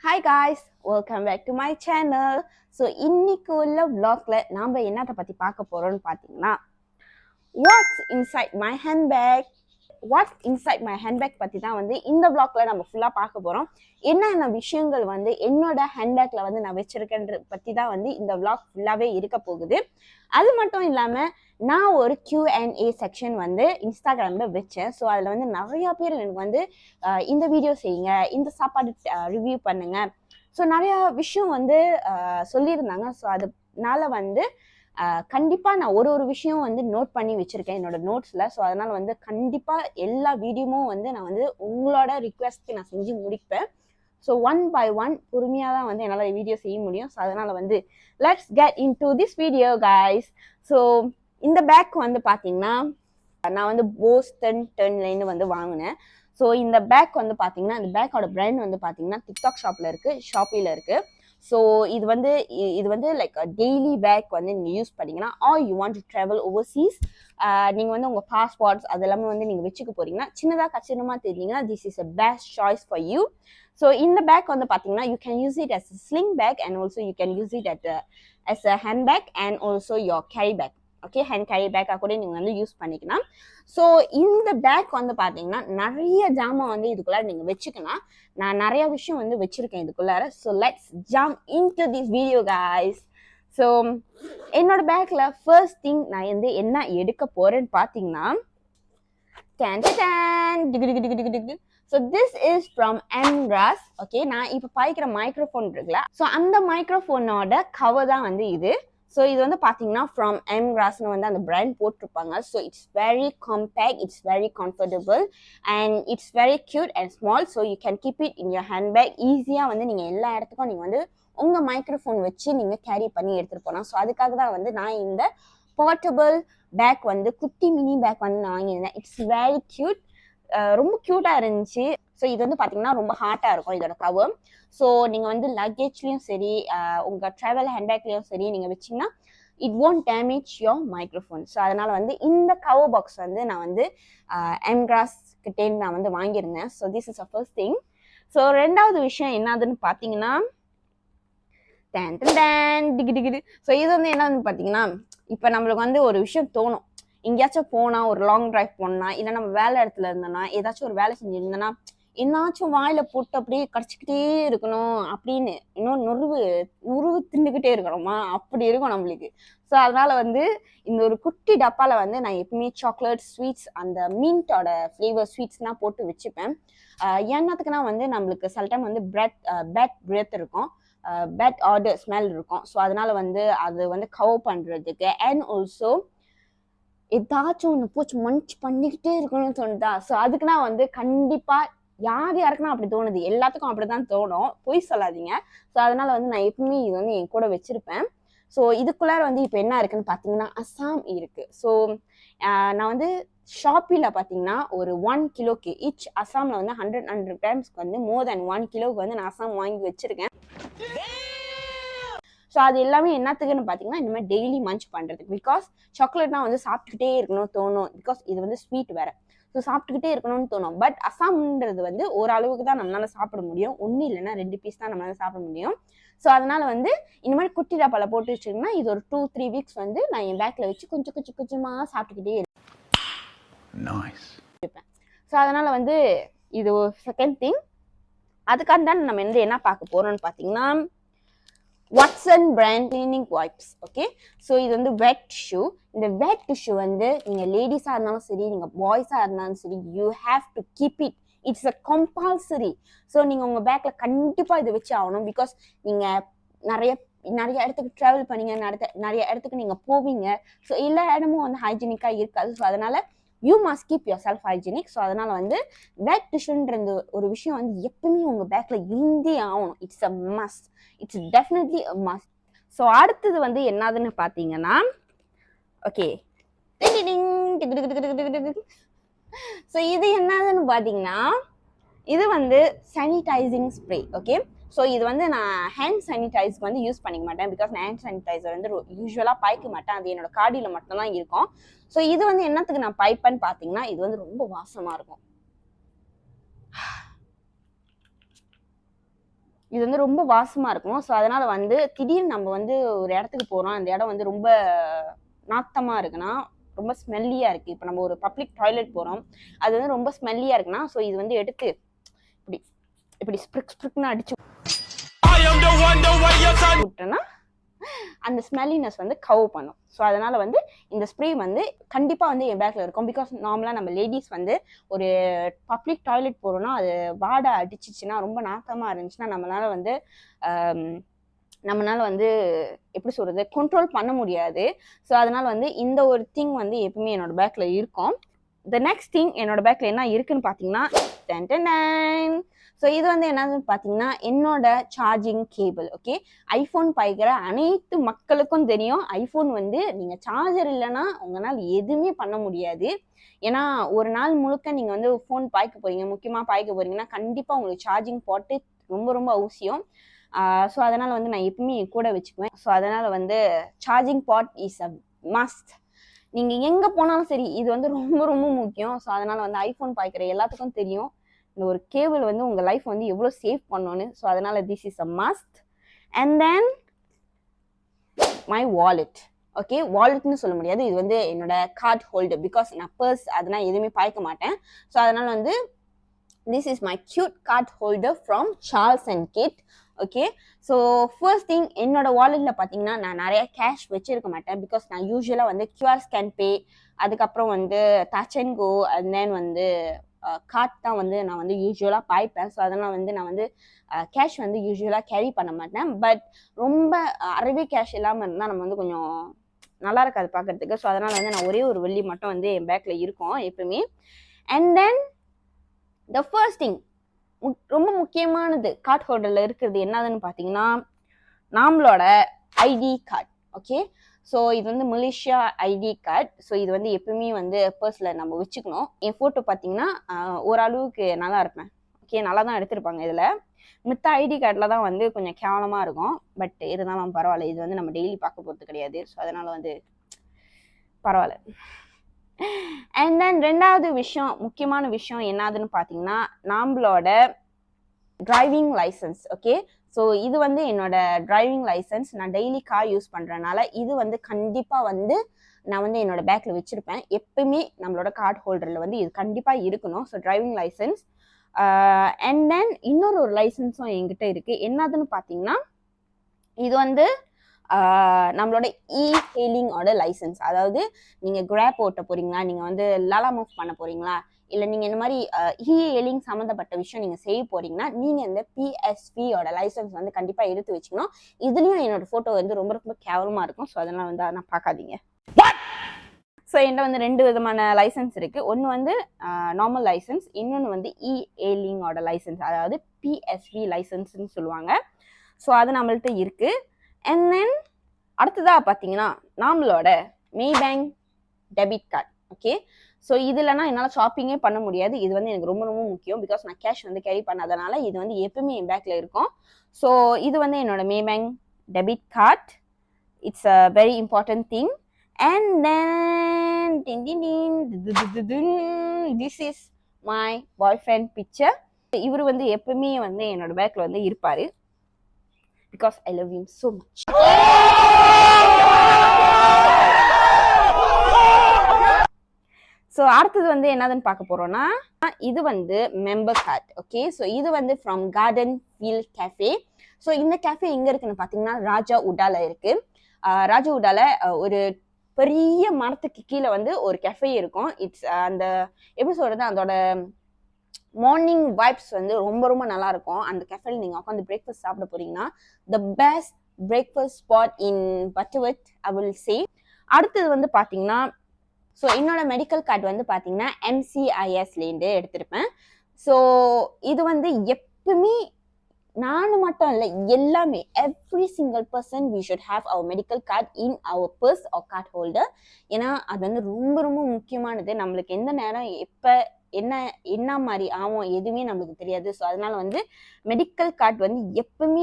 Hi guys, welcome back to my channel. So இன்னைக்கு உள்ள vlogல நாம என்னத்த பத்தி பார்க்க போறோம்னு பாத்தீங்கன்னா what's inside my handbag பத்தி தான் வந்து இந்த vlogல நம்ம ஃபுல்லா பார்க்க போறோம். என்னென்ன விஷயங்கள் வந்து என்னோட ஹேண்ட்பேக்ல வந்து நான் வச்சிருக்கேன்ற பத்தி தான் வந்து இந்த vlog ஃபுல்லாவே இருக்க போகுது. அது மட்டும் இல்லாம நான் ஒரு Q&A செக்ஷன் வந்து இன்ஸ்டாகிராம்ல வச்சேன். ஸோ அதில் வந்து நிறைய பேர் எனக்கு வந்து இந்த வீடியோ செய்யுங்க, இந்த சாப்பாடு ரிவ்யூ பண்ணுங்க, ஸோ நிறைய விஷயம் வந்து சொல்லியிருந்தாங்க. ஸோ அதனால வந்து கண்டிப்பாக நான் ஒரு விஷயம் வந்து நோட் பண்ணி வச்சுருக்கேன் என்னோட நோட்ஸில். ஸோ அதனால் வந்து கண்டிப்பாக எல்லா வீடியோவும் வந்து நான் வந்து உங்களோட ரிக்வெஸ்ட்க்கு நான் செஞ்சு முடிப்பேன். ஸோ ஒன் பை ஒன் பொறுமையாக தான் வந்து என்னால் வீடியோ செய்ய முடியும். ஸோ அதனால் வந்து let's get in to this video guys. So இந்த பேக் வந்து பார்த்தீங்கன்னா நான் வந்து போஸ் டர்ன்லேருந்து வந்து வாங்கினேன். ஸோ இந்த பேக் வந்து பார்த்தீங்கன்னா இந்த பேக்கோட பிராண்ட் வந்து பார்த்தீங்கன்னா டிக்டாக் ஷாப்பில் இருக்குது, ஷாப்பியில் இருக்குது. ஸோ இது வந்து லைக் டெய்லி பேக் வந்து நீங்கள் யூஸ் பண்ணிங்கன்னா are you want to travel Overseas, நீங்கள் வந்து உங்கள் பாஸ்போர்ட்ஸ் அது எல்லாமே வந்து நீங்கள் வச்சுக்க போகிறீங்கன்னா சின்னதாக கச்சிதமாக தெரிஞ்சிங்கன்னா this is a best choice for you. So இந்த பேக் வந்து பார்த்தீங்கன்னா you can use it as a sling bag and also you can use it as a handbag and also your carry bag. Okay, hand carry பேக்காக கூட நீங்கள் வந்து use பண்ணிக்கலாம். So இந்த bag வந்து பார்த்தீங்கன்னா நிறைய ஜாமான் வந்து இதுக்குள்ளார நீங்கள் வச்சுக்கலாம். நான் நிறைய விஷயம் வந்து வச்சுருக்கேன் இதுக்குள்ளார. So let's jump into this video guys. So என்னோட பேக்கில் ஃபர்ஸ்ட் திங் நான் வந்து என்ன எடுக்க போகிறேன்னு பார்த்தீங்கன்னா ஸோ திஸ் இஸ் ஃப்ரம் எம்கிராஸ். ஓகே, நான் இப்போ பாய்க்கிற மைக்ரோஃபோன் இருக்குல்ல, ஸோ அந்த மைக்ரோஃபோனோட கவர் தான் வந்து இது. ஸோ இது வந்து பார்த்தீங்கன்னா ஃப்ரம் எம்கிராஸ்னு வந்து அந்த பிராண்ட் போட்டிருப்பாங்க. So it's very compact, it's very comfortable and it's very cute and small. So you can keep it in your handbag. ஈஸியாக வந்து நீங்கள் எல்லா இடத்துக்கும் நீங்கள் வந்து உங்கள் மைக்ரோஃபோன் வச்சு நீங்கள் கேரி பண்ணி எடுத்துகிட்டு போகலாம். ஸோ அதுக்காக தான் வந்து நான் இந்த போர்ட்டபிள் பேக் வந்து குட்டி மினி பேக் வந்து நான் வாங்கியிருந்தேன். இட்ஸ் வெரி க்யூட், ரொம்ப க்யூட்டாக இருந்துச்சு. ஸோ இது வந்து பார்த்தீங்கன்னா ரொம்ப ஹார்ட்டாக இருக்கும் இதோட கவர். ஸோ நீங்கள் வந்து லக்கேஜ்லேயும் சரி உங்கள் ட்ராவல் ஹேண்ட்பேக்லேயும் சரி நீங்கள் வச்சிங்கன்னா it won't damage your microphone. So அதனால் வந்து இந்த கவர் பாக்ஸ் வந்து நான் வந்து எம்கிராஸ் கிட்டேன்னு நான் வந்து வாங்கியிருந்தேன். So this is a first thing. So ரெண்டாவது விஷயம் என்னதுன்னு பார்த்தீங்கன்னா ஸோ இது வந்து என்னதுன்னு பார்த்தீங்கன்னா இப்போ நம்மளுக்கு வந்து ஒரு விஷயம் தோணும், எங்கேயாச்சும் போனால் ஒரு லாங் டிரைவ் போனால் இல்லை நம்ம வேலை இடத்துல இருந்தோன்னா ஏதாச்சும் ஒரு வேலை செஞ்சுருந்தோன்னா என்னாச்சும் வாயில போட்டு அப்படியே கடிச்சிக்கிட்டே இருக்கணும் அப்படின்னு இன்னும் நுறுவு தின்னுக்கிட்டே இருக்கணுமா அப்படி இருக்கும் நம்மளுக்கு. ஸோ அதனால வந்து இந்த ஒரு குட்டி டப்பால வந்து நான் எப்பவுமே சாக்லேட் ஸ்வீட்ஸ் அந்த மீன்ட்டோட ஃப்ளேவர் ஸ்வீட்ஸ்லாம் போட்டு வச்சுப்பேன். என்னத்துக்குன்னா வந்து நம்மளுக்கு சில டைம் வந்து பேட் பிரெத் இருக்கும், பேட் ஆர்டர் ஸ்மெல் இருக்கும். ஸோ அதனால வந்து அது வந்து கவர் பண்ணுறதுக்கு அண்ட் ஆல்சோ ஏதாச்சும் ஒன்று பூச்சி மன்ச் பண்ணிக்கிட்டே இருக்கணும்னு தோணுதா. ஸோ அதுக்குன்னா வந்து கண்டிப்பாக யாருக்குன்னா அப்படி தோணுது, எல்லாத்துக்கும் அப்படிதான் தோணும், பொய் சொல்லாதீங்க. ஸோ அதனால வந்து நான் எப்பவுமே இது வந்து என் கூட வச்சிருப்பேன். ஸோ இதுக்குள்ளார வந்து இப்போ என்ன இருக்குன்னு பார்த்தீங்கன்னா அசாம் இருக்கு. ஸோ நான் வந்து ஷாப்பில் பார்த்தீங்கன்னா ஒரு 1 கிலோக்கு ஈச் அசாமில் வந்து 100 கிராம்ஸ்க்கு வந்து மோர் தென் 1 கிலோவுக்கு வந்து நான் அசாம் வாங்கி வச்சிருக்கேன். ஸோ அது எல்லாமே என்னத்துக்குன்னு பார்த்தீங்கன்னா இந்த மாதிரி டெய்லி மன்ச் பண்ணுறதுக்கு. பிகாஸ் சாக்லேட்னா வந்து சாப்பிட்டுக்கிட்டே இருக்கணும்னு தோணும், பிகாஸ் இது வந்து ஸ்வீட் வேறு. ஸோ சாப்பிட்டுக்கிட்டே இருக்கணும்னு தோணும். பட் அசாம்ன்றது வந்து ஓரளவுக்கு தான் நம்மளால சாப்பிட முடியும், ஒன்று இல்லைன்னா 2 பீஸ் தான் நம்மளால சாப்பிட முடியும். ஸோ அதனால வந்து இந்த மாதிரி குட்டி டப்பால போட்டு வச்சுருந்தா இது ஒரு 2-3 வீக்ஸ் வந்து நான் என் பேக்கில் வச்சு கொஞ்சமாக சாப்பிட்டுக்கிட்டே இருப்பேன். ஸோ அதனால வந்து இது ஒரு செகண்ட் திங். அதுக்காக தான் நம்ம வந்து என்ன பார்க்க போறோம்னு பார்த்தீங்கன்னா Watsons brand cleaning wipes. Okay, so இது வந்து வெட் டிஷ்யூ. இந்த வெட் டிஷ்யூ வந்து நீங்கள் லேடிஸாக இருந்தாலும் சரி நீங்கள் பாய்ஸாக இருந்தாலும் சரி you have to keep it, it's a compulsory. So நீங்கள் உங்கள் பேக்கில் கண்டிப்பாக இதை வச்சு ஆகணும். பிகாஸ் நீங்கள் நிறைய இடத்துக்கு ட்ராவல் பண்ணீங்க, நிறைய இடத்துக்கு நீங்கள் போவீங்க. ஸோ எல்லா இடமும் வந்து ஹைஜீனிக்காக இருக்காது. ஸோ அதனால் you must keep your self hygienic. So அதனால் வந்து பேக் டிஷ்யூன்ற ஒரு விஷயம் வந்து எப்பவுமே உங்கள் பேக்கில் இருந்தே ஆகணும். It's a must, it's definitely a must. So அடுத்தது வந்து என்னதுன்னு பார்த்தீங்கன்னா ஓகே, ஸோ இது என்னதுன்னு பார்த்தீங்கன்னா இது வந்து சானிடைசிங் ஸ்ப்ரே. ஓகே, ஸோ இது வந்து நான் ஹேண்ட் சானிடைஸ்க்கு வந்து யூஸ் பண்ணிக்க மாட்டேன். பிகாஸ் நான் ஹேண்ட் சானிடைசர் வந்து யூஸ்வலாக பாய்க்க மாட்டேன், அது என்னோட காடியில் மட்டும்தான் இருக்கும். ஸோ இது வந்து என்னத்துக்கு நான் பாய்ப்பேன்னு பார்த்தீங்கன்னா இது வந்து ரொம்ப வாசமாக இருக்கும். இது வந்து ரொம்ப வாசமாக இருக்கும். ஸோ அதனால் வந்து திடீர்னு நம்ம வந்து ஒரு இடத்துக்கு போகிறோம், அந்த இடம் வந்து ரொம்ப நாத்தமாக இருக்குன்னா, ரொம்ப ஸ்மெல்லியாக இருக்குது. இப்போ நம்ம ஒரு பப்ளிக் டாய்லெட் போகிறோம், அது வந்து ரொம்ப ஸ்மெல்லியாக இருக்குன்னா, ஸோ இது வந்து எடுத்து இப்படி இப்படி ஸ்ப்ரிக்னு அடிச்சு விட்டோன்னா அந்த ஸ்மெல்லினஸ் வந்து கவ் பண்ணும். ஸோ அதனால் வந்து இந்த ஸ்ப்ரே வந்து கண்டிப்பாக வந்து என் பேக்கில் இருக்கும். பிகாஸ் நார்மலாக நம்ம லேடிஸ் வந்து ஒரு பப்ளிக் டாய்லெட் போகிறோன்னா அது வாடை அடிச்சிச்சுன்னா, ரொம்ப நாத்தமாக இருந்துச்சுன்னா நம்மளால வந்து எப்படி சொல்கிறது, கண்ட்ரோல் பண்ண முடியாது. ஸோ அதனால் வந்து இந்த ஒரு திங் வந்து எப்பவுமே என்னோட பேக்கில் இருக்கும். த நெக்ஸ்ட் திங் என்னோட பேக்கில் என்ன இருக்குன்னு பார்த்தீங்கன்னா, ஸோ இது வந்து என்னன்னு பார்த்தீங்கன்னா என்னோட சார்ஜிங் கேபிள். ஓகே, ஐஃபோன் பாய்க்கிற அனைத்து மக்களுக்கும் தெரியும், ஐஃபோன் வந்து நீங்கள் சார்ஜர் இல்லைன்னா உங்களால் எதுவுமே பண்ண முடியாது. ஏன்னா ஒரு நாள் முழுக்க நீங்கள் வந்து ஃபோன் பாய்க்க போகிறீங்க, முக்கியமாக பாய்க்க போகிறீங்கன்னா கண்டிப்பாக உங்களுக்கு சார்ஜிங் போட்டு ரொம்ப ரொம்ப அவசியம். ஸோ அதனால் வந்து நான் எப்பவுமே என் கூட வச்சுக்குவேன். ஸோ அதனால் வந்து charging pad is a must. நீங்கள் எங்கே போனாலும் சரி இது வந்து ரொம்ப ரொம்ப முக்கியம். ஸோ அதனால் வந்து ஐஃபோன் பாய்க்கிற எல்லாத்துக்கும் தெரியும் இந்த ஒரு கேபிள் வந்து உங்கள் லைஃப் வந்து எவ்வளோ சேவ் பண்ணணும்னு. ஸோ அதனால் this is a must. And then my wallet. Okay, வாலெட்னு சொல்ல முடியாது, இது வந்து என்னோட கார்ட் ஹோல்டர். பிகாஸ் நான் பர்ஸ் அதெல்லாம் எதுவுமே பாய்க்க மாட்டேன். ஸோ அதனால் வந்து this is my cute card holder from Charles and Kit. Okay, so first thing என்னோட வாலெட்டில் பார்த்தீங்கன்னா நான் நிறைய கேஷ் வச்சிருக்க மாட்டேன். பிகாஸ் நான் யூஸ்வலாக வந்து கியூஆர் ஸ்கேன் பே, அதுக்கப்புறம் வந்து touch and go, and then வந்து கார்ட் தான் வந்து நான் வந்து யூஸ்வலாக பாய்ப்பேன். ஸோ அதனால் வந்து நான் வந்து கேஷ் வந்து யூஸ்வலாக கேரி பண்ண மாட்டேன். பட் ரொம்ப அறவே கேஷ் இல்லாமல் இருந்தால் நம்ம வந்து கொஞ்சம் நல்லா இருக்காது பார்க்கறதுக்கு. ஸோ அதனால் வந்து நான் ஒரே ஒரு வெள்ளி மட்டும் வந்து என் பேக்கில் இருக்கும் எப்பவுமே. And then the first thing ரொம்ப முக்கியமானது கார்ட் ஹோல்டரில் இருக்கிறது என்னதுன்னு பார்த்தீங்கன்னா நம்மளோட ஐடி கார்டு. ஓகே, ஸோ இது வந்து மலேசியா ஐடி கார்டு. ஸோ இது வந்து எப்பவுமே வந்து பர்ஸில் நம்ம வச்சுக்கணும். என் ஃபோட்டோ பார்த்தீங்கன்னா ஓரளவுக்கு நல்லா இருப்பேன். ஓகே, நல்லா தான் எடுத்திருப்பாங்க. இதில் மித்த ஐடி கார்டில் தான் வந்து கொஞ்சம் கேவலமாக இருக்கும். பட் இருந்தாலும் பரவாயில்ல, இது வந்து நம்ம டெய்லி பார்க்க போகிறது கிடையாது. ஸோ அதனால் வந்து பரவாயில்ல. அண்ட் தென் ரெண்டாவது விஷயம், முக்கியமான விஷயம் என்னதுன்னு பார்த்தீங்கன்னா நம்மளோட டிரைவிங் லைசன்ஸ். ஓகே, ஸோ இது வந்து என்னோட டிரைவிங் லைசன்ஸ். நான் டெய்லி கார் யூஸ் பண்ணுறதுனால இது வந்து கண்டிப்பாக வந்து நான் வந்து என்னோட பேக்கில் வச்சுருப்பேன். எப்பவுமே நம்மளோட கார்டு ஹோல்டரில் வந்து இது கண்டிப்பாக இருக்கணும். So driving license. And then இன்னொரு லைசன்ஸும் என்கிட்ட இருக்குது. என்னதுன்னு பார்த்தீங்கன்னா இது வந்து நம்மளோட ஹெயிலிங்கோட லைசன்ஸ். அதாவது நீங்கள் கிராப் ஓட்ட போகிறீங்களா, நீங்கள் வந்து லாலா மூவ் பண்ண போகிறீங்களா, இல்லை நீங்கள் இந்த மாதிரி ஹெயிலிங் சம்மந்தப்பட்ட விஷயம் நீங்கள் செய்ய போகிறீங்கன்னா நீங்கள் இந்த PSVயோட லைசன்ஸ் வந்து கண்டிப்பாக எடுத்து வச்சுக்கணும். இதுலேயும் என்னோட ஃபோட்டோ வந்து ரொம்ப ரொம்ப கேவலமாக இருக்கும். ஸோ அதனால் வந்து அதெல்லாம் பார்க்காதீங்க. ஸோ என்கிட்ட வந்து 2 விதமான லைசன்ஸ் இருக்குது. ஒன்று வந்து நார்மல் லைசன்ஸ், இன்னொன்று வந்து ஹெயிலிங்கோட லைசன்ஸ், அதாவது PSV லைசன்ஸ்ன்னு சொல்லுவாங்க. ஸோ அது நம்மள்ட்ட இருக்குது. அண்ட் தென் அடுத்ததாக பார்த்தீங்கன்னா நம்மளோட Maybank debit card. Okay, so இதுலனா என்னால் ஷாப்பிங்கே பண்ண முடியாது. இது வந்து எனக்கு ரொம்ப ரொம்ப முக்கியம். பிகாஸ் நான் கேஷ் வந்து கேரி பண்ணாதனால இது வந்து எப்பவுமே என் பேக்கில் இருக்கும். ஸோ இது வந்து என்னோட Maybank debit card. It's a very important thing. And then this is my boy friend picture. இவர் வந்து எப்பவுமே வந்து என்னோட பேக்கில் வந்து இருப்பார். Because I love him so much. So அடுத்தது வந்து என்னதுன்னு பார்க்க போகிறோன்னா இது வந்து மெம்பர் கார்டு. ஓகே, ஸோ இது வந்து from garden wheel cafe. So இந்த கேஃபே எங்கே இருக்குன்னு பார்த்தீங்கன்னா ராஜா உடால இருக்குது. ராஜா உடால ஒரு பெரிய மரத்துக்கு கீழே வந்து ஒரு கேஃபே இருக்கும். இட்ஸ் அந்த எப்படி சொல்கிறது, அதோட மார்னிங் வைப்ஸ் வந்து ரொம்ப ரொம்ப நல்லா இருக்கும். அந்த கேஃபேல நீங்கள் உட்காந்து பிரேக்ஃபாஸ்ட் சாப்பிட போறீங்கன்னா the best breakfast spot in Butterworth I will say. அடுத்தது வந்து பார்த்தீங்கன்னா ஸோ என்னோட மெடிக்கல் கார்டு வந்து பார்த்தீங்கன்னா MCISலேருந்து எடுத்திருப்பேன். ஸோ இது வந்து எப்பவுமே நான் மட்டும் இல்லை, எல்லாமே every single person we should have our medical card in our purse or card holder. ஏன்னா அது வந்து ரொம்ப ரொம்ப முக்கியமானது. நம்மளுக்கு எந்த நேரம் எப்போ என்ன மாதிரி ஆகும் எதுவுமே நம்மளுக்கு தெரியாது. ஸோ அதனால வந்து மெடிக்கல் கார்டு வந்து எப்பவுமே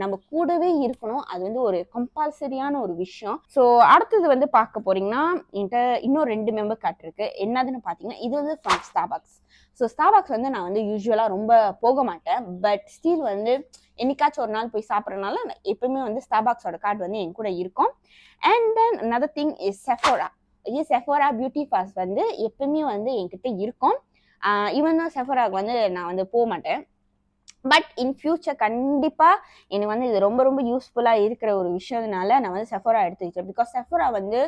நம்ம கூடவே இருக்கணும். அது வந்து ஒரு கம்பல்சரியான ஒரு விஷயம். ஸோ அடுத்தது வந்து பார்க்க போறீங்கன்னா என்கிட்ட இன்னும் 2 மெம்பர் கார்டு இருக்கு. என்னதுன்னு பார்த்தீங்கன்னா இது வந்து ஃப்ரம் ஸ்டார்பக்ஸ். ஸோ ஸ்டார்பக்ஸ் வந்து நான் வந்து யூஸ்வலாக ரொம்ப போக மாட்டேன். பட் ஸ்டில் வந்து என்னைக்காச்சும் ஒரு நாள் போய் சாப்பிட்றதுனால எப்பவுமே வந்து ஸ்டார்பாக்ஸோட கார்டு வந்து என் கூட இருக்கும். And then another thing is Sephora beauty pass வந்து எப்பவுமே வந்து என்கிட்ட இருக்கும். ஈவன் தான் செஃபோராக்கு வந்து நான் வந்து போக மாட்டேன். பட் இன் ஃபியூச்சர் கண்டிப்பா எனக்கு வந்து இது ரொம்ப ரொம்ப யூஸ்ஃபுல்லா இருக்கிற ஒரு விஷயத்தினால நான் வந்து செஃபோரா எடுத்து வச்சேன். பிகாஸ் செஃபோரா வந்து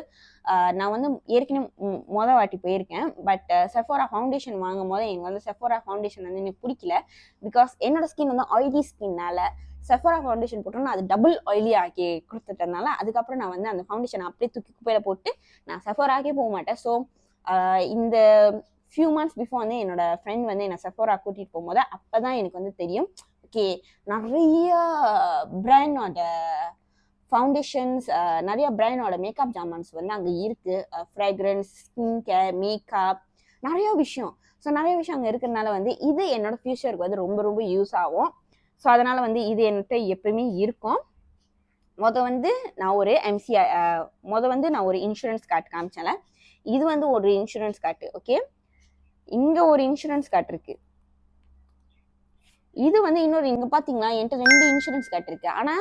நான் வந்து ஏற்கனவே வாட்டி போயிருக்கேன். பட் செஃபோரா ஃபவுண்டேஷன் வாங்கும் போது எனக்கு வந்து செஃபோரா ஃபவுண்டேஷன் வந்து எனக்கு பிடிக்கல. பிகாஸ் என்னோட ஸ்கின் வந்து ஆயிலி ஸ்கின்னால செஃபோரா ஃபவுண்டேஷன் போட்டோம்னா அது டபுள் ஆயிலி ஆக்கி கொடுத்துட்டதுனால அதுக்கப்புறம் நான் வந்து அந்த ஃபவுண்டேஷன் அப்படியே தூக்கி குப்பையில போட்டு நான் செஃபோராக்கே போக மாட்டேன். ஸோ இந்த ஃபியூ மந்த்ஸ் பிஃபோர் வந்து என்னோட ஃப்ரெண்ட் வந்து என்னை செஃபோரா கூட்டிட்டு போகும்போது அப்பதான் எனக்கு வந்து தெரியும், ஓகே நிறைய பிராண்டோட ஃபவுண்டேஷன்ஸ், நிறைய பிராண்டோட மேக்கப் ஜாமான்ஸ் வந்து அங்கே இருக்கு. ஃப்ராக்ரன்ஸ், ஸ்கின் கேர், மேக்கப், நிறைய விஷயம். ஸோ நிறைய விஷயம் அங்கே இருக்கிறதுனால வந்து இது என்னோட ஃபியூச்சருக்கு வந்து ரொம்ப ரொம்ப யூஸ் ஆகும். ஸோ அதனால வந்து இது என்கிட்ட எப்பயுமே இருக்கும். வந்து நான் ஒரு எம்சிஐ வந்து நான் ஒரு இன்சூரன்ஸ் கார்டு காமிச்சேன்ல, இது வந்து ஒரு இன்சூரன்ஸ் கார்டு. ஓகே, இங்க ஒரு இன்சூரன்ஸ் கார்டு இருக்கு. இது வந்து இன்னொரு, இங்க பாத்தீங்கன்னா என்கிட்ட 2 இன்சூரன்ஸ் கார்டு இருக்கு. ஆனா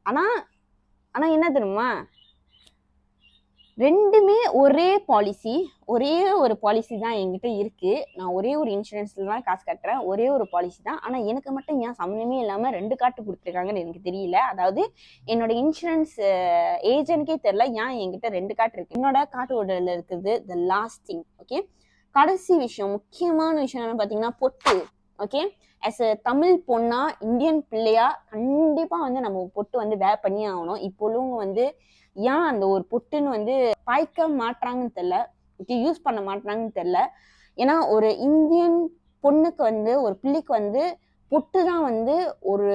ஆனா ஆனா என்ன தெரியுமா, ரெண்டுமே ஒரே பாலிசி, ஒரே ஒரு பாலிசி தான் என்கிட்ட இருக்கு. நான் ஒரே ஒரு இன்சூரன்ஸ்ல தான் காசு கட்டுறேன், ஒரே ஒரு பாலிசி தான். ஆனா எனக்கு மட்டும் ஏன் சம்மந்தமே இல்லாம 2 கார்டு கொடுத்துருக்காங்கன்னு எனக்கு தெரியல. அதாவது என்னோட இன்சூரன்ஸ் ஏஜென்ட்கே தெரியல ஏன் என்கிட்ட 2 கார்டு இருக்கு. என்னோட கார்டோட இருக்குது த லாஸ்ட் திங். ஓகே, கடைசி விஷயம், முக்கியமான விஷயம் என்னன்னு பாத்தீங்கன்னா பொட்டு. ஓகே, ஆஸ் அ தமிழ் பொண்ணா, இந்தியன் பிள்ளையா கண்டிப்பா வந்து நம்ம பொட்டு வந்து வேர் பண்ணி ஆகணும். இப்போ உள்ளவங்க வந்து ஏன் அந்த ஒரு பொட்டுன்னு வந்து பாய்க்க மாட்டாங்கன்னு தெரியல, ஓகே, யூஸ் பண்ண மாட்டாங்கன்னு தெரியல. ஏன்னா ஒரு இந்தியன் பொண்ணுக்கு வந்து, ஒரு பிள்ளைக்கு வந்து பொட்டு தான் வந்து ஒரு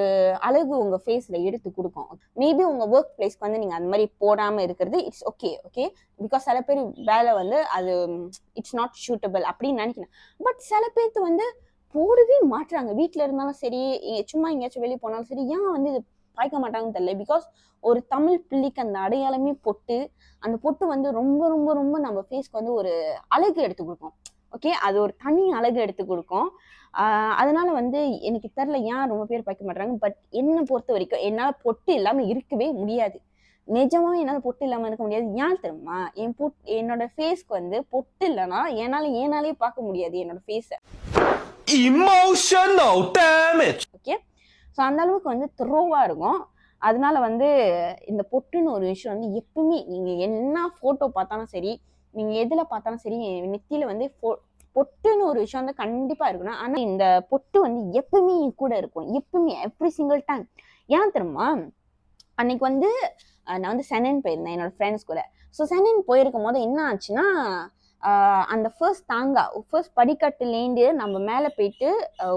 அழகு உங்க ஃபேஸ்ல எடுத்து கொடுக்கும். மேபி உங்க ஒர்க் பிளேஸ்க்கு வந்து நீங்க அந்த மாதிரி போடாம இருக்கிறது இட்ஸ் ஓகே. ஓகே, பிகாஸ் சில பேர் வேலை வந்து அது இட்ஸ் நாட் சூட்டபிள் அப்படின்னு நினைக்கிறேன். பட் சில பேர்த்து வந்து போடவே மாட்டுறாங்க. வீட்டுல இருந்தாலும் சரி, சும்மா எங்கேயாச்சும் வெளியே போனாலும் சரி, ஏன் வந்து இது பாய்க்க மாட்டாங்கன்னு தெரியல. பிகாஸ் ஒரு தமிழ் பிள்ளைக்கு அந்த அடையாளமே பொட்டு. அந்த பொட்டு வந்து ரொம்ப ரொம்ப ரொம்ப நம்ம ஃபேஸ்க்கு வந்து ஒரு அழகு எடுத்து கொடுக்கும். ஓகே, அது ஒரு தனி அழகு எடுத்து கொடுக்கும். அதனால வந்து எனக்கு தெரியல ஏன் ரொம்ப பேர் பாய்க்க மாட்டாங்க. பட் என்னை பொறுத்த வரைக்கும் என்னால பொட்டு இல்லாம இருக்கவே முடியாது. நிஜமாவே என்னால பொட்டு இல்லாம இருக்க முடியாது. ஏன் தெரியுமா, என்னோட ஃபேஸ்க்கு வந்து பொட்டு இல்லைன்னா ஏனாலே பார்க்க முடியாது என்னோட ஃபேஸ. Emotional damage. ஓகே, ஸோ அந்த அளவுக்கு வந்து த்ரோவா இருக்கும். அதனால வந்து இந்த பொட்டுன்னு ஒரு விஷயம் வந்து எப்பவுமே நீங்க என்ன போட்டோ பார்த்தாலும் சரி, நீங்க எதுல பார்த்தாலும் சரி, நெத்தியில வந்து பொட்டுன்னு ஒரு விஷயம் வந்து கண்டிப்பா இருக்கணும். ஆனா இந்த பொட்டு வந்து எப்பவுமே கூட இருக்கும், எப்பவுமே எவ்ரி சிங்கிள் டைம். ஏன் தெரியுமா, அன்னைக்கு வந்து நான் வந்து செனன் போயிருந்தேன் என்னோட ஃப்ரெண்ட்ஸ் கூட. ஸோ செனன் போயிருக்கும் போது என்ன ஆச்சுன்னா, அந்த ஃபர்ஸ்ட் படிக்கட்டுலேருந்து நம்ம மேலே போயிட்டு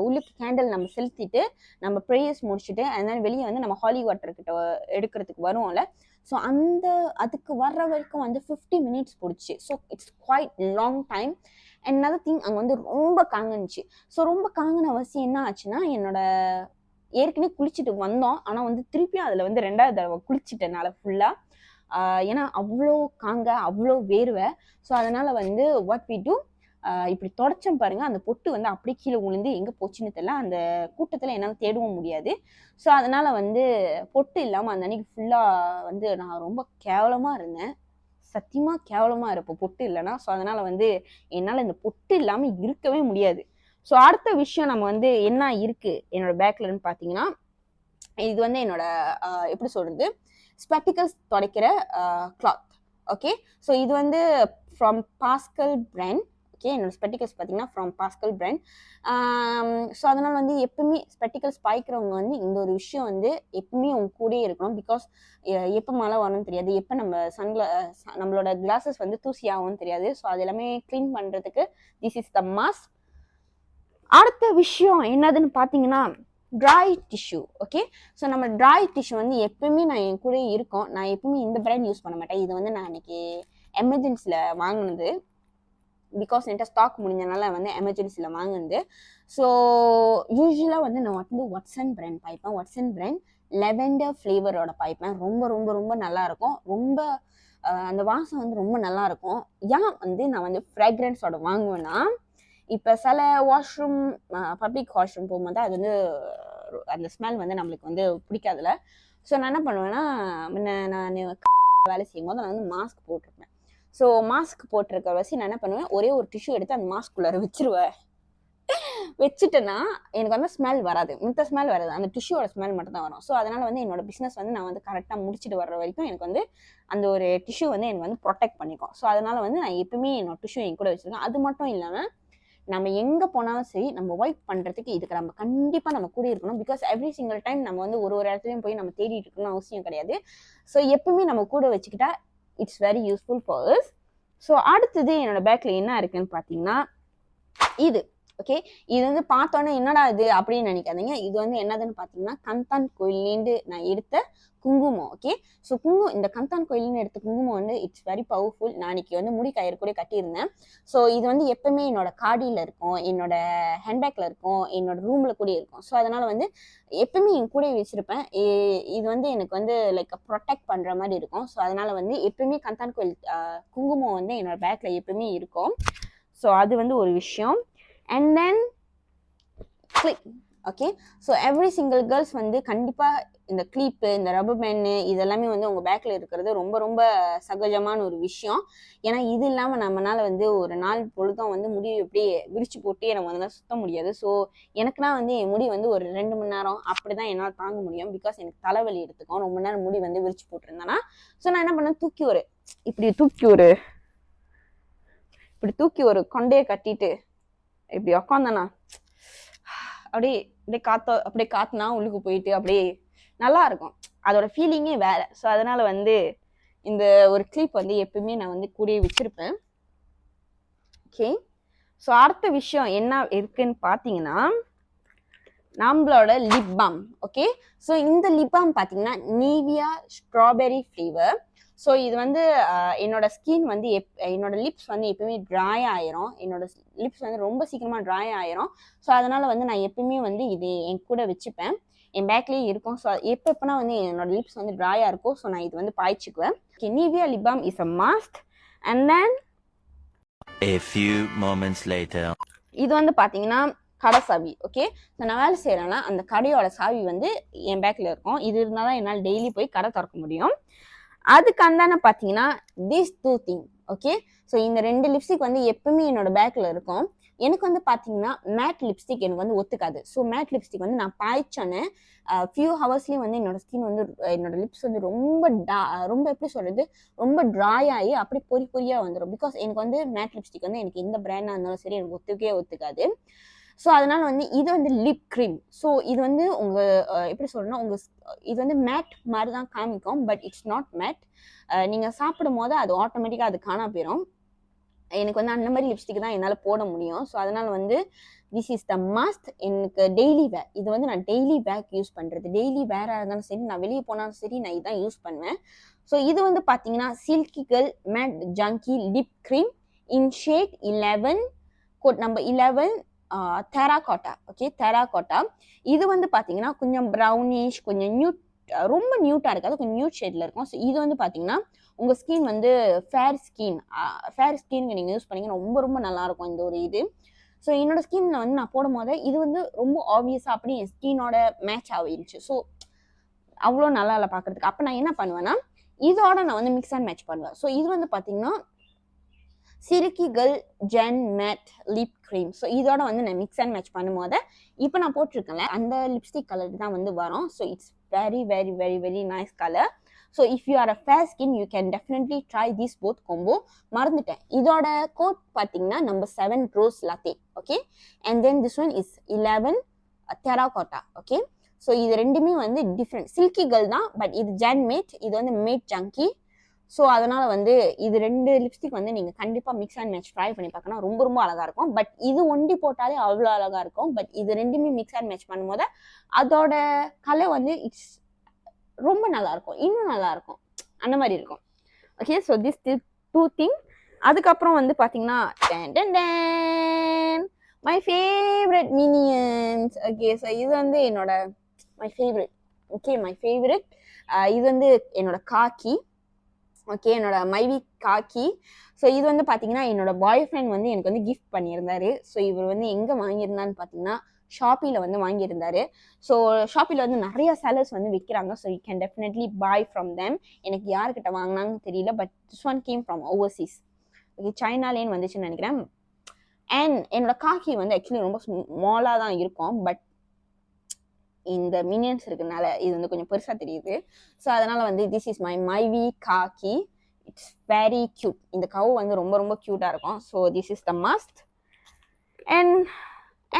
உள்ளுக்கு கேண்டில் நம்ம செலுத்திட்டு நம்ம ப்ரேயர்ஸ் முடிச்சுட்டு அதனால வெளியே வந்து நம்ம ஹாலி வாட்டர் கிட்ட எடுக்கிறதுக்கு வருவோம்ல. ஸோ அதுக்கு வர்ற வரைக்கும் வந்து 50 minutes போடுச்சு. So it's quite long time. And another thing, அங்கே வந்து ரொம்ப காங்குனுச்சு. ஸோ ரொம்ப காங்கின அவசியம் என்ன ஆச்சுன்னா, என்னோட ஏற்கனவே குளிச்சுட்டு வந்தோம், ஆனால் வந்து திருப்பியும் அதில் வந்து 2வது தடவை குளிச்சுட்டனால ஃபுல்லாக, ஏன்னா அவ்வளோ அவ்வளோ வேர்வை. ஸோ அதனால வந்து வாட் வி டூ, இப்படி தொடச்சம் பாருங்க, அந்த பொட்டு வந்து அப்படியே கீழே விழுந்து எங்கே போச்சுன்னு தெரியல. அந்த கூட்டத்தில் என்னால் தேடவும் முடியாது. ஸோ அதனால வந்து பொட்டு இல்லாமல் அந்த அன்னைக்கு ஃபுல்லாக வந்து நான் ரொம்ப கேவலமாக இருந்தேன். சத்தியமாக கேவலமாக இருப்போம் பொட்டு இல்லைன்னா. ஸோ அதனால வந்து என்னால் இந்த பொட்டு இல்லாமல் இருக்கவே முடியாது. ஸோ அடுத்த விஷயம் நம்ம வந்து என்ன இருக்கு என்னோட பேக்லன்னு பார்த்தீங்கன்னா, இது வந்து என்னோட எப்படி சொல்றது, ஸ்பெக்டிகல்ஸ் துடைக்கிற கிளாத். ஓகே, ஸோ இது வந்து ஃப்ரம் பாஸ்கல் பிராண்ட். ஓகே, என்னோட ஸ்பெக்டிகல்ஸ் பார்த்தீங்கன்னா ஃப்ரம் பாஸ்கல் பிராண்ட். ஸோ அதனால வந்து எப்பவுமே ஸ்பெக்டிகல்ஸ் பாய்க்கிறவங்க வந்து இந்த ஒரு விஷயம் வந்து எப்பவுமே அவங்க கூடயே இருக்கணும். பிகாஸ் எப்போ மழை வரும்னு தெரியாது, எப்போ நம்மளோட கிளாஸஸ் வந்து தூசி ஆகும்னு தெரியாது. ஸோ அது எல்லாமே க்ளீன் பண்ணுறதுக்கு திஸ் இஸ் த மாஸ்க். அடுத்த விஷயம் என்னதுன்னு பார்த்தீங்கன்னா, ட்ரை டிஷ்யூ. ஓகே, ஸோ நம்ம ட்ரை டிஷ்யூ வந்து எப்பவுமே நான் என் கூட இருக்கும். நான் எப்பவுமே இந்த பிராண்ட் யூஸ் பண்ண மாட்டேன். இது வந்து நான் இன்னைக்கு எமர்ஜென்சியில் வாங்கினது. பிகாஸ் என்கிட்ட ஸ்டாக் முடிஞ்சனால வந்து எமர்ஜென்சியில் வாங்கினது. ஸோ யூஸ்வலாக வந்து நான் வந்து வாட்சன் பிராண்ட் பாய்ப்பேன். வாட்சன் பிராண்ட் லெவெண்டர் ஃப்ளேவரோட பாய்ப்பேன். ரொம்ப ரொம்ப ரொம்ப நல்லாயிருக்கும். ரொம்ப அந்த வாசம் வந்து ரொம்ப நல்லாயிருக்கும். ஏன் வந்து நான் வந்து ஃப்ராக்ரன்ஸோட வாங்குவேன்னா, இப்போ சில வாஷ்ரூம், பப்ளிக் வாஷ்ரூம் போகும்போது அது வந்து அந்த ஸ்மெல் வந்து நம்மளுக்கு வந்து பிடிக்காதுல. ஸோ நான் என்ன பண்ணுவேன்னா, முன்ன நான் வேலை செய்யும் போது நான் வந்து மாஸ்க் போட்டிருப்பேன். ஸோ மாஸ்க் போட்டிருக்க வச்சு நான் என்ன பண்ணுவேன், ஒரே ஒரு டிஷ்யூ எடுத்து அந்த மாஸ்க்குள்ளார வச்சிருவேன். வச்சுட்டேன்னா எனக்கு வந்து ஸ்மெல் வராது, மித்த ஸ்மெல் வராது, அந்த டிஷ்யூவோட ஸ்மெல் மட்டும் தான் வரும். ஸோ அதனால வந்து என்னோட பிஸ்னஸ் வந்து நான் வந்து கரெக்டாக முடிச்சுட்டு வர்ற வரைக்கும் எனக்கு வந்து அந்த ஒரு டிஷ்யூ வந்து எனக்கு வந்து ப்ரொடெக்ட் பண்ணிக்கும். ஸோ அதனால வந்து நான் எப்பவுமே என்னோட டிஷ்யூ என் கூட வச்சிருக்கேன். அது மட்டும் இல்லாமல் நம்ம எங்கே போனாலும் சரி நம்ம வைப் பண்ணுறதுக்கு இதுக்கு நம்ம கண்டிப்பாக நம்ம கூட இருக்கணும். பிகாஸ் எவ்ரி சிங்கிள் டைம் நம்ம வந்து ஒரு இடத்துலையும் போய் நம்ம தேடிட்டு இருக்கணும்னு அவசியம் கிடையாது. ஸோ எப்பவுமே நம்ம கூட வச்சுக்கிட்டா it's very useful for us. So அடுத்தது என்னோட பேக்கில் என்ன இருக்குன்னு பார்த்தீங்கன்னா இது. ஓகே, இது வந்து பார்த்தோன்னே என்னடா இது அப்படின்னு நினைக்காதீங்க. இது வந்து என்னதுன்னு பார்த்தீங்கன்னா கந்தான் கோயிலேருந்து நான் எடுத்த குங்குமம். ஓகே, ஸோ இந்த கந்தான் கோயிலேருந்து எடுத்த குங்குமம் வந்து இட்ஸ் வெரி பவர்ஃபுல். நான் இன்னைக்கு வந்து முடி கயிறு கூட கட்டியிருந்தேன். ஸோ இது வந்து எப்பவுமே என்னோட காடியில் இருக்கும், என்னோட ஹேண்ட்பேக்கில் இருக்கும், என்னோட ரூமில் கூட இருக்கும். ஸோ அதனால வந்து எப்பவுமே என் கூட வச்சிருப்பேன். இது வந்து எனக்கு வந்து லைக் ப்ரொடெக்ட் பண்ணுற மாதிரி இருக்கும். ஸோ அதனால வந்து எப்பவுமே கந்தான் கோயில் குங்குமம் வந்து என்னோட பேக்கில் எப்பவுமே இருக்கும். ஸோ அது வந்து ஒரு விஷயம். And then clip. Okay, so every single girls வந்து கண்டிப்பாக இந்த கிளிப்பு, இந்த ரப்பர் பேண்டு இதெல்லாமே வந்து உங்கள் பேக்கில் இருக்கிறது ரொம்ப ரொம்ப சகஜமான ஒரு விஷயம். ஏன்னா இது இல்லாமல் நம்மளால வந்து ஒரு நாள் பொழுதும் வந்து முடி எப்படியே விரிச்சு போட்டு நம்ம வந்து சுத்த முடியாது. ஸோ எனக்குனா வந்து என் முடி வந்து ஒரு 2 மணி நேரம் அப்படி தான் என்னால் தாங்க முடியும். பிகாஸ் எனக்கு தலைவலி எடுத்துக்கும் ரொம்ப நேரம் முடி வந்து விரிச்சு போட்டிருந்தேன்னா. ஸோ நான் என்ன பண்ணேன், இப்படி தூக்கி ஒரு கொண்டையை கட்டிட்டு இப்படி உக்காந்தனா அப்படியே காத்துனா உள்ளுக்கு போயிட்டு அப்படியே நல்லா இருக்கும். அதோட ஃபீலிங்கே வேற. ஸோ அதனால வந்து இந்த ஒரு கிளிப் வந்து எப்பவுமே நான் வந்து கூடயே வச்சிருப்பேன். ஓகே, ஸோ அடுத்த விஷயம் என்ன இருக்குன்னு பார்த்தீங்கன்னா நம்மளோட லிப் பாம். ஓகே, ஸோ இந்த லிப் பாம் பார்த்தீங்கன்னா நிவியா ஸ்ட்ராபெரி ஃப்ளேவர். ஸோ இது வந்து என்னோட ஸ்கின் வந்து என்னோட லிப்ஸ் வந்து எப்பவுமே ட்ரை ஆயிரும். என்னோட லிப்ஸ் வந்து ரொம்ப சீக்கிரமாக ட்ரை ஆயிரும். ஸோ அதனால வந்து நான் எப்பவுமே வந்து இது என் கூட வச்சுப்பேன், என் பேக்லேயே இருக்கும். ஸோ எப்போனா வந்து என்னோட லிப்ஸ் வந்து ட்ரையாக இருக்கும். ஸோ நான் இது வந்து பாய்ச்சிக்குவேன். Okay, Nivea lip balm is a must. And then A few moments later. இது வந்து பார்த்தீங்கன்னா கடை சாவி. ஓகே, ஸோ நான் வேலை செய்கிறேன்னா அந்த கடையோட சாவி வந்து என் பேக்கில் இருக்கும். இது இருந்தால் தான் என்னால் டெய்லி போய் கடை திறக்க முடியும். அதுக்கு அந்தான பார்த்தீங்கன்னா தீஸ் 2 திங். ஓகே, ஸோ இந்த 2 லிப்ஸ்டிக் வந்து எப்பவுமே என்னோட பேக்கில் இருக்கும். எனக்கு வந்து பார்த்தீங்கன்னா மேட் லிப்ஸ்டிக் எனக்கு வந்து ஒத்துக்காது. ஸோ மேட் லிப்ஸ்டிக் வந்து நான் பாய்ச்சோன்னு ஃபியூ ஹவர்ஸ்லேயும் வந்து என்னோட ஸ்கின் வந்து என்னோட லிப்ஸ் வந்து ரொம்ப எப்படி சொல்கிறது, ரொம்ப ட்ரை ஆகி அப்படி பொறியாக வந்துடும். பிகாஸ் எனக்கு வந்து மேட் லிப்ஸ்டிக் வந்து எனக்கு எந்த பிராண்டாக இருந்தாலும் சரி எனக்கு ஒத்துக்காது. ஸோ அதனால வந்து இது வந்து லிப் க்ரீம். ஸோ இது வந்து எப்படி சொல்லணும்னா இது வந்து மேட் மாதிரி தான் காமிக்கும், பட் இட்ஸ் நாட் மேட். நீங்கள் சாப்பிடும் போது அது ஆட்டோமேட்டிக்காக அது காணா போயிடும். எனக்கு வந்து அந்த மாதிரி லிப்ஸ்டிக் தான் என்னால் போட முடியும். ஸோ அதனால வந்து திஸ் இஸ் த மஸ்ட். எனக்கு டெய்லி வேர், இது வந்து நான் டெய்லி பேக் யூஸ் பண்ணுறது. டெய்லி வேராக இருந்தாலும் சரி, நான் வெளியே போனாலும் சரி, நான் இதான் யூஸ் பண்ணுவேன். ஸோ இது வந்து பார்த்தீங்கன்னா Silky Girl matte junkie lip cream in shade 11 code number 11 terracotta. Okay, terracotta. இது வந்து பார்த்தீங்கன்னா கொஞ்சம் ப்ரௌனிஷ், கொஞ்சம் நியூட், ரொம்ப நியூட்டாக இருக்காது, கொஞ்சம் நியூட் ஷேடில் இருக்கும். ஸோ இது வந்து பார்த்தீங்கன்னா உங்கள் ஸ்கின் வந்து ஃபேர் ஸ்கின்க்கு நீங்கள் யூஸ் பண்ணிங்கன்னா ரொம்ப ரொம்ப நல்லாயிருக்கும் இந்த ஒரு இது. ஸோ என்னோட ஸ்கின்ல வந்து நான் போடும் போது இது வந்து ரொம்ப ஆப்வியஸாக அப்படி என் ஸ்கின்னோட மேட்ச் ஆகிருச்சு. ஸோ அவ்வளோ நல்லா இல்லை பார்க்குறதுக்கு. அப்போ நான் என்ன பண்ணுவேன்னா இதோட நான் வந்து மிக்ஸ் அண்ட் மேட்ச் பண்ணுவேன். ஸோ இது வந்து பார்த்தீங்கன்னா Silky Girl Gen matte lip cream. So இதோட வந்து நான் மிக்ஸ் அண்ட் மேட்ச் பண்ணும்போது இப்போ நான் போட்டிருக்கேன்ல அந்த லிப்ஸ்டிக் கலர் தான் வந்து வரும். So it's very very very very nice colour. So if you are a fair skin you can definitely try this both combo. மறந்துட்டேன், இதோட கோட் பார்த்தீங்கன்னா number 7 rose latte. Okay, and then this one is 11 terracotta. Okay, so இது ரெண்டுமே வந்து different. Silky Girl தான், but இது Zen matte, இது வந்து மேட் ஜங்கி. ஸோ அதனால வந்து இது 2 லிப்ஸ்டிக் வந்து நீங்கள் கண்டிப்பாக மிக்ஸ் அண்ட் மேட்ச் ட்ரை பண்ணி பார்க்கணும். ரொம்ப ரொம்ப அழகாக இருக்கும். பட் இது ஒண்டி போட்டாலே அவ்வளோ அழகாக இருக்கும். பட் இது ரெண்டுமே மிக்ஸ் அண்ட் மேட்ச் பண்ணும்போது அதோட கலர் வந்து இட்ஸ் ரொம்ப நல்லா இருக்கும், இன்னும் நல்லா இருக்கும், அந்த மாதிரி இருக்கும். Okay, so this 2 thing. அதுக்கப்புறம் வந்து பார்த்தீங்கன்னா my favourite minions. Okay, so இது வந்து என்னோட my favourite. Okay, my favourite. இது வந்து என்னோட காக்கி. ஓகே, என்னோட மைவி காக்கி. ஸோ இது வந்து பார்த்தீங்கன்னா என்னோட பாய் ஃப்ரெண்ட் வந்து எனக்கு வந்து கிஃப்ட் பண்ணியிருந்தாரு. ஸோ இவர் வந்து எங்கே வாங்கியிருந்தான்னு பார்த்தீங்கன்னா ஷாப்பியில் வந்து வாங்கியிருந்தாரு. ஸோ ஷாப்பியில் வந்து நிறைய செல்லர்ஸ் வந்து விற்கிறாங்க. So you can definitely buy from them. எனக்கு யார்கிட்ட வாங்கினாங்கன்னு தெரியல, but this one came from overseas. Okay, சைனாலேன்னு வந்துச்சுன்னு நினைக்கிறேன். அண்ட் என்னோட காக்கி வந்து ஆக்சுவலி ரொம்ப ஸ்மாலாக தான் இருக்கும், பட் இந்த மினியன்ஸ் இருக்கனால இது வந்து கொஞ்சம் பெருசாக தெரியுது. ஸோ அதனால வந்து திஸ் இஸ் மை மைவி காக்கி. It's very cute. இந்த கவு வந்து ரொம்ப ரொம்ப க்யூட்டாக இருக்கும். So this is the must.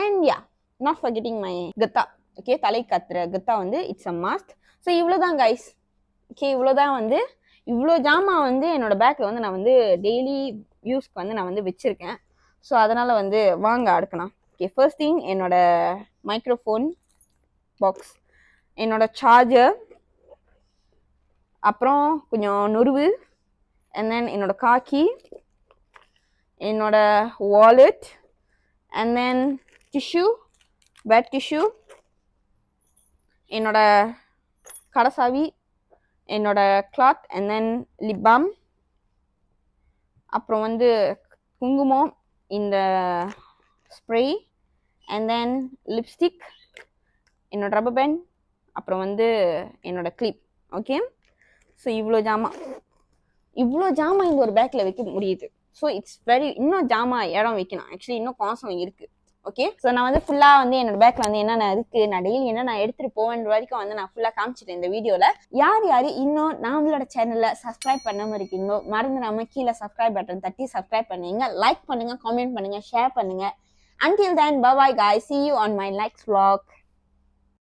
And yeah, not forgetting my கத்தா. ஓகே, தலை கத்துற கத்தா வந்து இட்ஸ் அ மஸ்ட். ஸோ இவ்வளோதான் கைஸ். ஓகே, இவ்வளோதான் வந்து இவ்வளோ ஜாமான் வந்து என்னோட பேக்கில் வந்து நான் வந்து டெய்லி யூஸ்க்கு வந்து நான் வந்து வச்சுருக்கேன். ஸோ அதனால் வந்து வாங்க அடுக்கலாம். ஓகே, ஃபர்ஸ்ட் திங் என்னோட மைக்ரோஃபோன் பாக்ஸ், என்னோட சார்ஜர், அப்புறம் கொஞ்சம் நுருவு, அண்ட் தென் என்னோட காக்கி, என்னோட wallet, and then tissue, wet tissue, என்னோட கடைசாவி, என்னோட cloth, and then lip balm, அப்புறம் வந்து குங்குமம், இந்த ஸ்ப்ரே, அண்ட் தென் லிப்ஸ்டிக், என்னோட ரப்பர் பேண்ட், அப்புறம் வந்து என்னோட கிளிப். ஓகே, ஸோ இவ்வளோ ஜாமான் இந்த ஒரு பேக்கில் வைக்க முடியுது. ஸோ இட்ஸ் வெரி, இன்னும் ஜாமான் இடம் வைக்கணும். ஆக்சுவலி இன்னும் காசும் இருக்குது. ஓகே, ஸோ நான் வந்து ஃபுல்லாக வந்து என்னோட பேக்கில் வந்து என்னென்ன இருக்குது, நான் டெய்லி என்ன நான் எடுத்துகிட்டு போவேன்ற வரைக்கும் வந்து நான் ஃபுல்லாக காமிச்சிட்டேன் இந்த வீடியோவில். யார் இன்னும் நம்மளோட சேனலில் சப்ஸ்கிரைப் பண்ணாமல் இருக்கீங்களோ மறந்துடாம கீழே சப்ஸ்கிரைப் பட்டன் தட்டி சப்ஸ்கிரைப் பண்ணுங்க, லைக் பண்ணுங்கள், கமெண்ட் பண்ணுங்கள், ஷேர் பண்ணுங்கள். Until then, bye bye guys. See you on my next vlog.